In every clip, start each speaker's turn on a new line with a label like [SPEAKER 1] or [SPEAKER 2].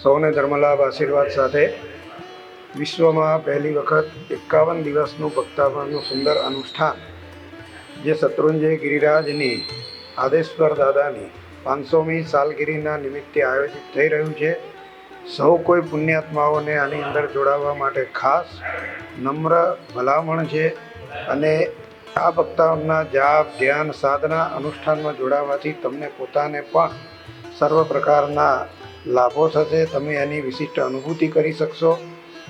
[SPEAKER 1] સૌને ધર્મલાભ આશીર્વાદ સાથે વિશ્વમાં પહેલી વખત 51 દિવસનું ભક્તાવનનું સુંદર અનુષ્ઠાન જે શત્રુંજય ગિરિરાજની આદેશ્વર દાદાની 500મી સાલગીરીના નિમિત્તે આયોજિત થઈ રહ્યું છે। સૌ કોઈ પુણ્યાત્માઓને આની અંદર જોડાવા માટે ખાસ નમ્ર ભલામણ છે અને આ ભક્તાવનના જાપ ધ્યાન સાધના અનુષ્ઠાનમાં જોડાવાથી તમને પોતાને પણ સર્વ પ્રકારના લાભો થશે। તમે એની વિશિષ્ટ અનુભૂતિ કરી શકશો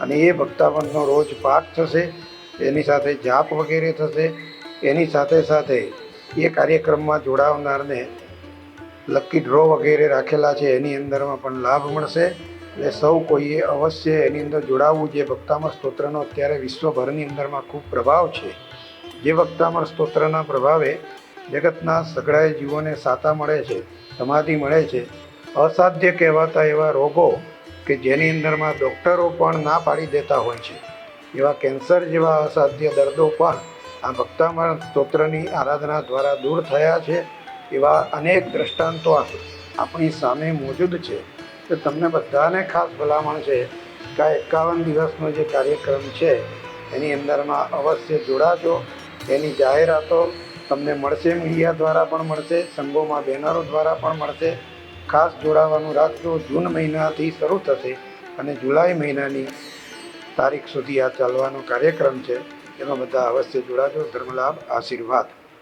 [SPEAKER 1] અને એ ભક્તાવનનો રોજ પાઠ થશે, એની સાથે જાપ વગેરે થશે। એની સાથે સાથે એ કાર્યક્રમમાં જોડાવનારને લકી ડ્રો વગેરે રાખેલા છે, એની અંદરમાં પણ લાભ મળશે। એટલે સૌ કોઈએ અવશ્ય એની અંદર જોડાવવું। જે ભક્તામર સ્તોત્રનો અત્યારે વિશ્વભરની અંદરમાં ખૂબ પ્રભાવ છે, જે ભક્તામર સ્તોત્રના પ્રભાવે જગતના સઘળાએ જીવોને સાતા મળે છે, સમાધિ મળે છે। અસાધ્ય કહેવાતા એવા રોગો કે જેની અંદરમાં ડૉક્ટરો પણ ના પાડી દેતા હોય છે, એવા કેન્સર જેવા અસાધ્ય દર્દો પણ આ ભક્તામર સ્તોત્રની આરાધના દ્વારા દૂર થયા છે। એવા અનેક દ્રષ્ટાંતો આપણી સામે મોજૂદ છે। તો તમને બધાને ખાસ ભલામણ છે કે આ 51 દિવસનો જે કાર્યક્રમ છે એની અંદરમાં અવશ્ય જોડાજો। એની જાહેરાતો તમને મળશે, મીડિયા દ્વારા પણ મળશે, સંઘોમાં બેનરો દ્વારા પણ મળશે। ખાસ જોડાવાનું રાખજો। જૂન મહિનાથી શરૂ થશે અને જુલાઈ મહિનાની તારીખ સુધી આ ચાલવાનો કાર્યક્રમ છે, એમાં બધા અવશ્ય જોડાજો। ધર્મલાભ આશીર્વાદ।